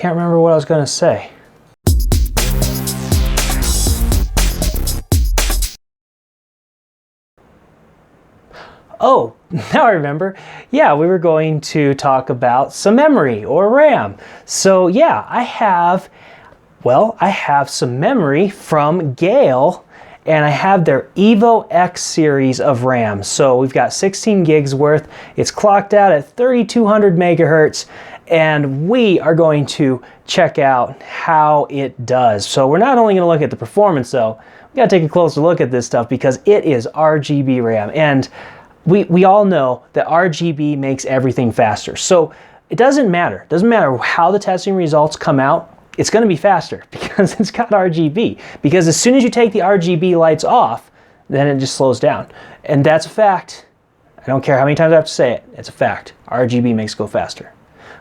can't remember what I was going to say. Oh, now I remember. Yeah, we were going to talk about some memory or RAM. So yeah, I have some memory from GeIL, and I have their Evo X series of RAM. So we've got 16 gigs worth. It's clocked out at 3200 megahertz, and we are going to check out how it does. So we're not only going to look at the performance though, we got to take a closer look at this stuff because it is RGB RAM, and we all know that RGB makes everything faster. So it doesn't matter how the testing results come out, it's going to be faster because it's got RGB. Because as soon as you take the RGB lights off, then it just slows down. And that's a fact. I don't care how many times I have to say it, it's a fact. RGB makes it go faster.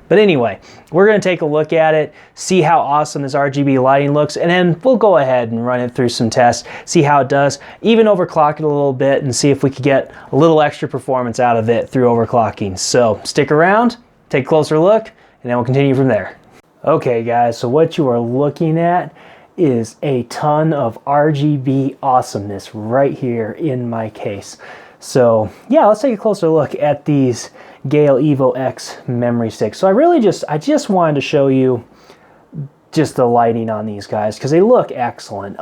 But anyway, we're going to take a look at it, see how awesome this RGB lighting looks, and then we'll go ahead and run it through some tests, see how it does, even overclock it a little bit and see if we could get a little extra performance out of it through overclocking. So stick around, take a closer look, and then we'll continue from there. Okay guys, so what you are looking at is a ton of RGB awesomeness right here in my case. So yeah, let's take a closer look at these GeIL Evo X memory sticks. So I just wanted to show you just the lighting on these guys because they look excellent.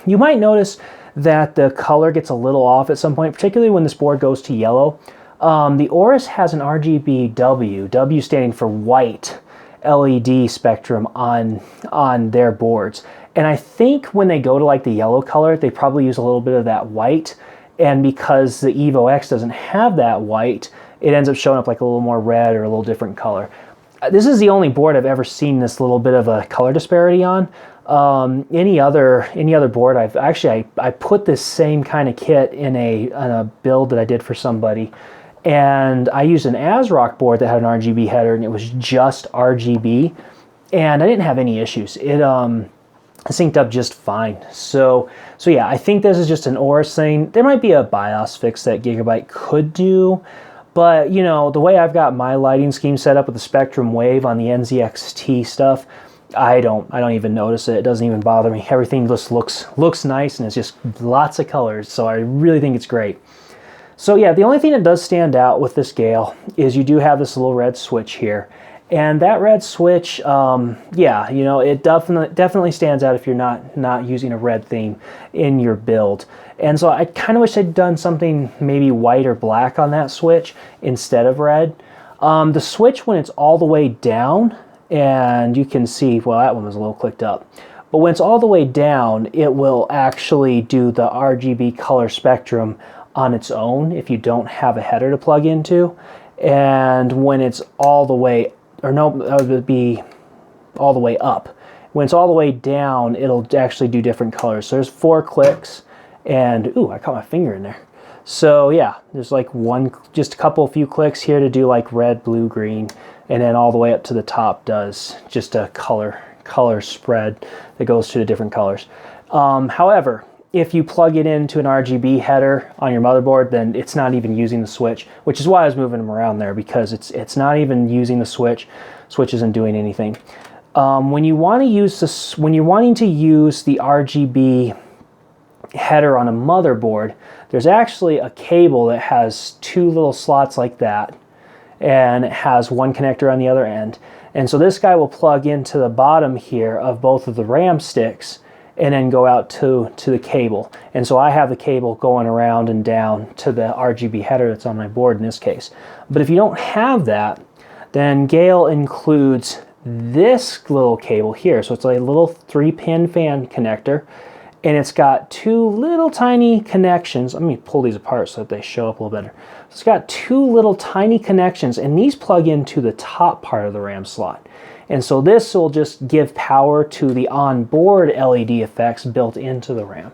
You might notice that the color gets a little off at some point, particularly when this board goes to yellow. The Aorus has an RGB W standing for white LED spectrum on their boards. And I think when they go to like the yellow color, they probably use a little bit of that white. And because the Evo X doesn't have that white, it ends up showing up like a little more red or a little different color. This is the only board I've ever seen this little bit of a color disparity on. Any other board, I put this same kind of kit in a build that I did for somebody, and I used an ASRock board that had an RGB header, and it was just RGB, and I didn't have any issues. It synced up just fine. So yeah, I think this is just an Aorus thing. There might be a BIOS fix that Gigabyte could do, but you know, the way I've got my lighting scheme set up with the Spectrum Wave on the NZXT stuff, I don't even notice it. It doesn't even bother me. Everything just looks nice, and it's just lots of colors. So I really think it's great. So yeah, the only thing that does stand out with this GeIL is you do have this little red switch here. And that red switch, yeah, you know, it definitely stands out if you're not using a red theme in your build. And so I kind of wish I'd done something maybe white or black on that switch instead of red. The switch, when it's all the way down, and you can see, well, that one was a little clicked up. But when it's all the way down, it will actually do the RGB color spectrum on its own if you don't have a header to plug into. And when it's all the way, or no, that would be all the way up. When it's all the way down, it'll actually do different colors. So there's 4 clicks, and ooh, I caught my finger in there. So yeah, there's like just a few clicks here to do like red, blue, green, and then all the way up to the top does just a color spread that goes to the different colors. However, if you plug it into an RGB header on your motherboard, then it's not even using the switch, which is why I was moving them around there, because it's not even using the switch. Switch isn't doing anything. When you're wanting to use the RGB header on a motherboard, there's actually a cable that has 2 little slots like that, and it has one connector on the other end. And so this guy will plug into the bottom here of both of the RAM sticks and then go out to the cable. And so I have the cable going around and down to the RGB header that's on my board in this case. But if you don't have that, then GeIL includes this little cable here. So it's a little 3-pin fan connector, and it's got 2 little tiny connections. Let me pull these apart so that they show up a little better. So it's got 2 little tiny connections, and these plug into the top part of the RAM slot. And so this will just give power to the onboard LED effects built into the RAM.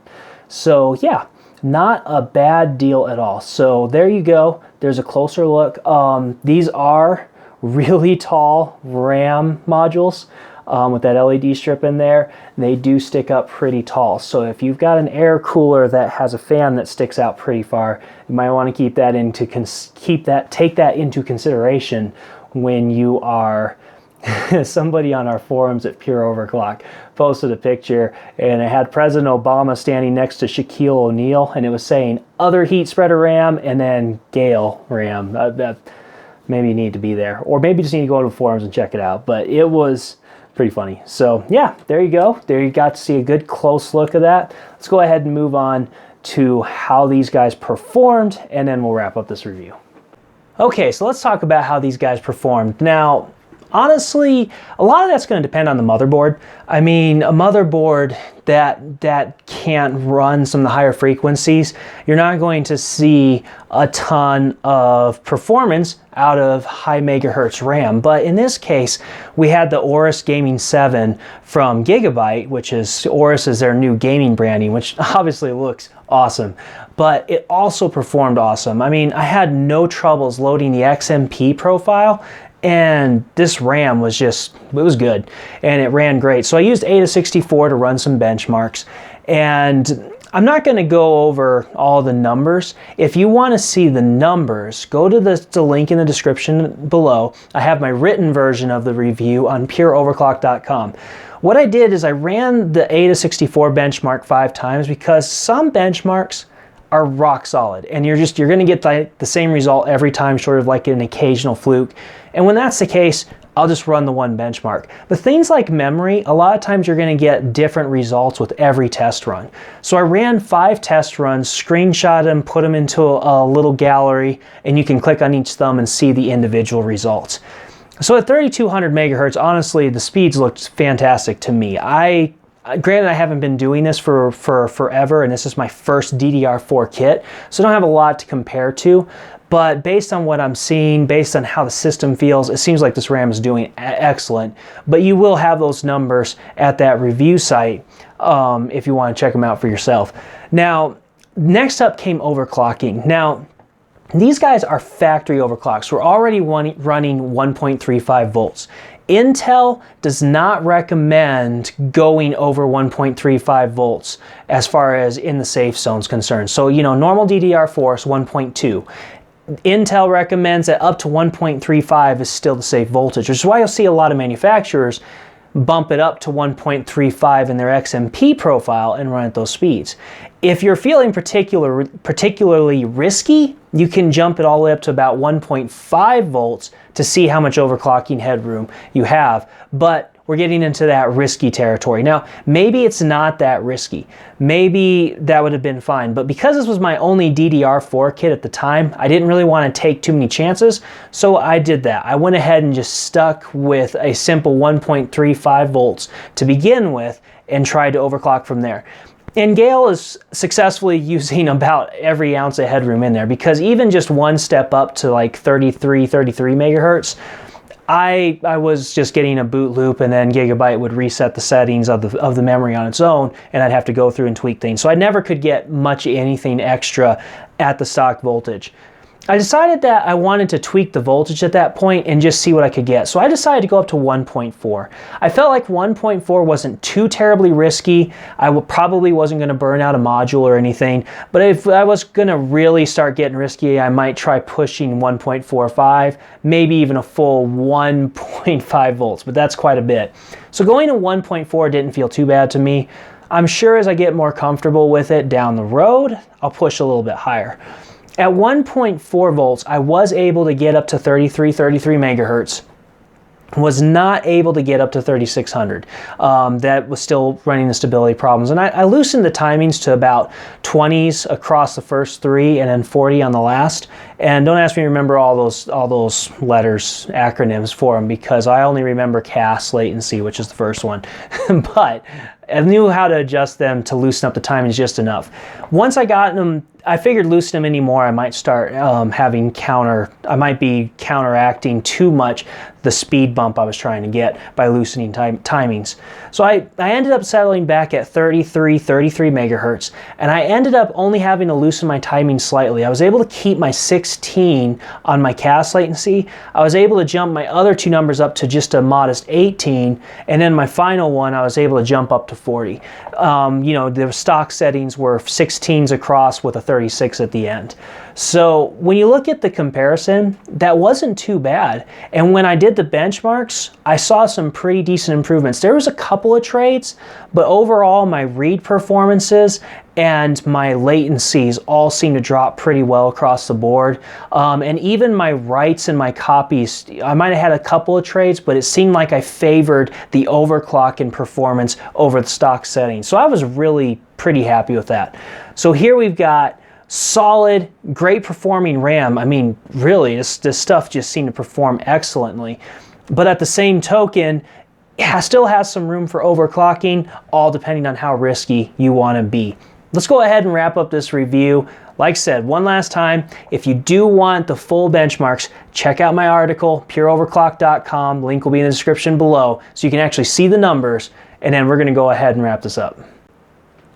So yeah, not a bad deal at all. So there you go. There's a closer look. These are really tall RAM modules with that LED strip in there. They do stick up pretty tall. So if you've got an air cooler that has a fan that sticks out pretty far, you might want to take that into consideration when you are somebody on our forums at Pure Overclock posted a picture, and it had President Obama standing next to Shaquille O'Neal, and it was saying other heat spreader RAM and then GeIL RAM. That maybe you need to be there, or maybe just need to go to the forums and check it out. But it was pretty funny. So yeah, there you go. There you got to see a good close look of that. Let's go ahead and move on to how these guys performed, and then we'll wrap up this review. Okay, so let's talk about how these guys performed. Now, honestly, a lot of that's going to depend on the motherboard. I mean, a motherboard that can't run some of the higher frequencies, you're not going to see a ton of performance out of high megahertz RAM. But in this case, we had the Aorus Gaming 7 from Gigabyte, which is, Aorus is their new gaming branding, which obviously looks awesome. But it also performed awesome. I mean, I had no troubles loading the XMP profile, and this RAM was just, it was good, and it ran great. So I used Ada64 to run some benchmarks, and I'm not going to go over all the numbers. If you want to see the numbers, go to the link in the description below. I have my written version of the review on pureoverclock.com. What I did is I ran the Ada64 benchmark 5 times, because some benchmarks are rock solid, and you're going to get the same result every time, sort of like an occasional fluke. And when that's the case, I'll just run the one benchmark. But things like memory, a lot of times you're going to get different results with every test run. So I ran 5 test runs, screenshot them, put them into a little gallery, and you can click on each thumb and see the individual results. So at 3200 megahertz, honestly, the speeds looked fantastic to me. Granted, I haven't been doing this for forever, and this is my first DDR4 kit, so I don't have a lot to compare to. But based on what I'm seeing, based on how the system feels, it seems like this RAM is doing excellent. But you will have those numbers at that review site if you want to check them out for yourself. Now, next up came overclocking. Now, these guys are factory overclocks. We're already running 1.35 volts. Intel does not recommend going over 1.35 volts as far as in the safe zone is concerned. So, you know, normal DDR4 is 1.2. Intel recommends that up to 1.35 is still the safe voltage, which is why you'll see a lot of manufacturers bump it up to 1.35 in their XMP profile and run at those speeds. If you're feeling particularly risky, you can jump it all the way up to about 1.5 volts to see how much overclocking headroom you have. But we're getting into that risky territory. Now, maybe it's not that risky. Maybe that would have been fine. But because this was my only DDR4 kit at the time, I didn't really want to take too many chances. So I did that. I went ahead and just stuck with a simple 1.35 volts to begin with and tried to overclock from there. And GeIL is successfully using about every ounce of headroom in there, because even just one step up to like 33 megahertz, I was just getting a boot loop, and then Gigabyte would reset the settings of the memory on its own, and I'd have to go through and tweak things. So I never could get much anything extra at the stock voltage. I decided that I wanted to tweak the voltage at that point and just see what I could get. So I decided to go up to 1.4. I felt like 1.4 wasn't too terribly risky. I probably wasn't going to burn out a module or anything. But if I was going to really start getting risky, I might try pushing 1.45, maybe even a full 1.5 volts. But that's quite a bit. So going to 1.4 didn't feel too bad to me. I'm sure as I get more comfortable with it down the road, I'll push a little bit higher. At 1.4 volts, I was able to get up to 33 megahertz. Was not able to get up to 3600. That was still running the stability problems. And I loosened the timings to about 20s across the first 3 and then 40 on the last. And don't ask me to remember all those letters, acronyms for them, because I only remember CAS latency, which is the first one. But I knew how to adjust them to loosen up the timings just enough. Once I got them, I figured loosen them anymore, I might start I might be counteracting too much the speed bump I was trying to get by loosening timings. So I ended up settling back at 33 megahertz, and I ended up only having to loosen my timing slightly. I was able to keep my 16 on my CAS latency. I was able to jump my other 2 numbers up to just a modest 18, and then my final one I was able to jump up to 40. You know, the stock settings were 16s across with a 36 at the end. So when you look at the comparison, that wasn't too bad. And when I did the benchmarks, I saw some pretty decent improvements. There was a couple of trades, but overall my read performances and my latencies all seem to drop pretty well across the board. And even my writes and my copies, I might have had a couple of trades, but it seemed like I favored the overclock in performance over the stock settings. So I was really pretty happy with that. So here we've got solid, great performing RAM. I mean, really, this stuff just seemed to perform excellently. But at the same token, it still has some room for overclocking, all depending on how risky you want to be. Let's go ahead and wrap up this review. Like I said, one last time, if you do want the full benchmarks, check out my article, pureoverclock.com. Link will be in the description below so you can actually see the numbers, and then we're going to go ahead and wrap this up.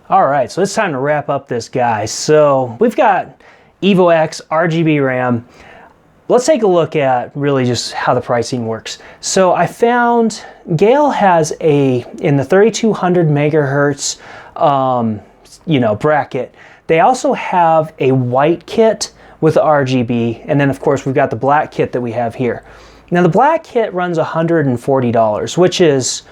All right, so it's time to wrap up this guy. So we've got Evo X RGB RAM. Let's take a look at really just how the pricing works. So I found GeIL has in the 3200 megahertz bracket. They also have a white kit with RGB, and then of course we've got the black kit that we have here. Now the black kit runs $140, which is,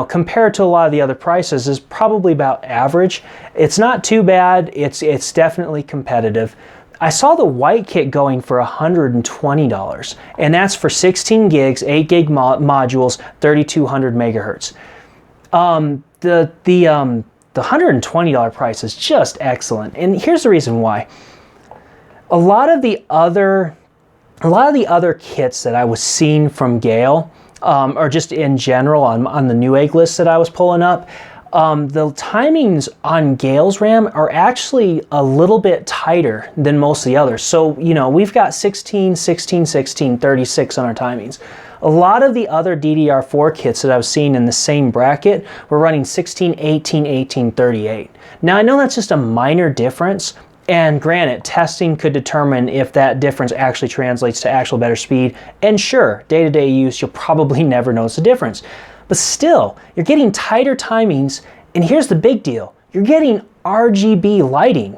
compared to a lot of the other prices, is probably about average. It's not too bad. It's definitely competitive. I saw the white kit going for $120, and that's for 16 gigs, 8 gig modules, 3200 megahertz. The $120 price is just excellent, and here's the reason why. A lot of the other kits that I was seeing from GeIL, or just in general on the Newegg list that I was pulling up, the timings on GeIL's RAM are actually a little bit tighter than most of the others. So, we've got 16, 16, 16, 36 on our timings. A lot of the other DDR4 kits that I was seeing in the same bracket were running 16, 18, 18, 38. Now, I know that's just a minor difference, and granted, testing could determine if that difference actually translates to actual better speed, and sure, day-to-day use, you'll probably never notice a difference. But still, you're getting tighter timings, and here's the big deal. You're getting RGB lighting.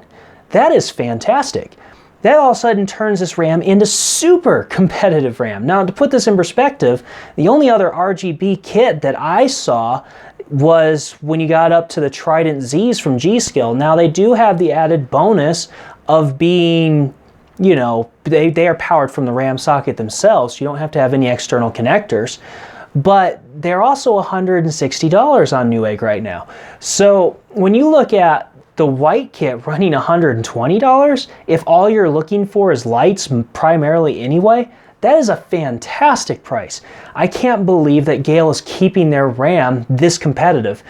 That is fantastic. That all of a sudden turns this RAM into super competitive RAM. Now, to put this in perspective, the only other RGB kit that I saw was when you got up to the Trident Zs from G.Skill. Now, they do have the added bonus of being, they are powered from the RAM socket themselves, so you don't have to have any external connectors. But they're also $160 on Newegg right now. So when you look at the white kit running $120, if all you're looking for is lights primarily anyway, that is a fantastic price. I can't believe that GeIL is keeping their RAM this competitive.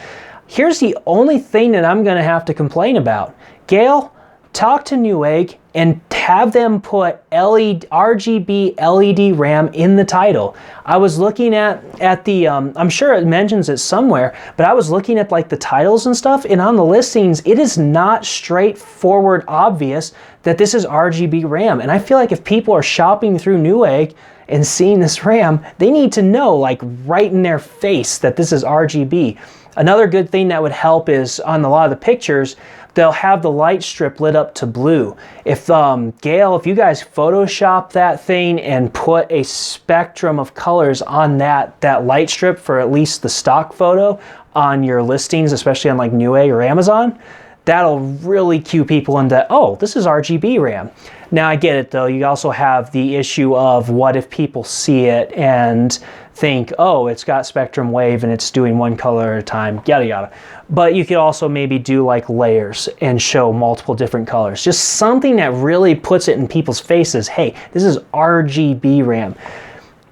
Here's the only thing that I'm going to have to complain about. GeIL, talk to Newegg and have them put RGB LED RAM in the title. I was looking at the, I'm sure it mentions it somewhere, but I was looking at like the titles and stuff, and on the listings, it is not straightforward obvious that this is RGB RAM. And I feel like if people are shopping through Newegg and seeing this RAM, they need to know, like, right in their face that this is RGB. Another good thing that would help is on a lot of the pictures, they'll have the light strip lit up to blue. If GeIL, if you guys Photoshop that thing and put a spectrum of colors on that light strip for at least the stock photo on your listings, especially on like Newegg or Amazon, that'll really cue people into, oh, this is RGB RAM. Now I get it though, you also have the issue of what if people see it and think, oh, it's got spectrum wave and it's doing one color at a time, yada yada. But you could also maybe do like layers and show multiple different colors. Just something that really puts it in people's faces, hey, this is RGB RAM.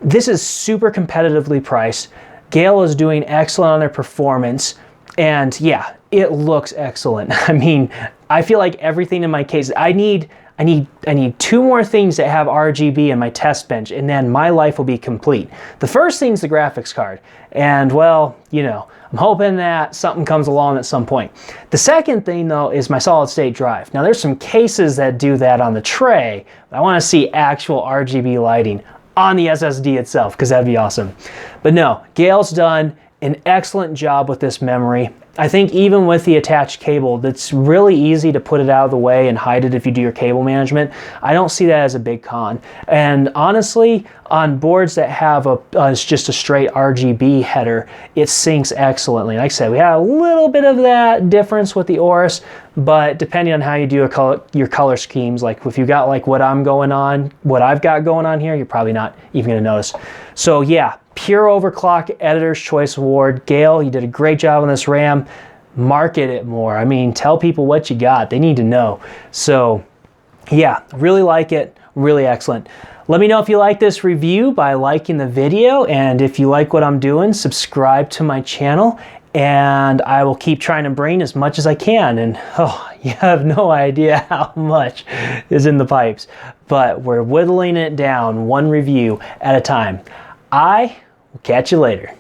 This is super competitively priced. GeIL is doing excellent on their performance, and yeah, it looks excellent. I mean, I feel like everything in my case, I need 2 more things that have RGB in my test bench, and then my life will be complete. The first thing is the graphics card, and well, I'm hoping that something comes along at some point. The second thing though is my solid state drive. Now there's some cases that do that on the tray, but I want to see actual RGB lighting on the SSD itself, because that'd be awesome. But no, GeIL's done an excellent job with this memory. I think even with the attached cable, that's really easy to put it out of the way and hide it if you do your cable management. I don't see that as a big con. And honestly, on boards that have it's just a straight RGB header, it syncs excellently. Like I said, we had a little bit of that difference with the Aorus, but depending on how you do your color schemes, like if you got like what I've got going on here, you're probably not even gonna notice. So yeah, pure overclock Editor's Choice Award. GeIL, you did a great job on this RAM. Market it more. I mean, tell people what you got. They need to know. So yeah, really like it. Really excellent. Let me know if you like this review by liking the video, and if you like what I'm doing, subscribe to my channel, and I will keep trying to bring as much as I can. And oh, you have no idea how much is in the pipes, but we're whittling it down one review at a time. I will catch you later.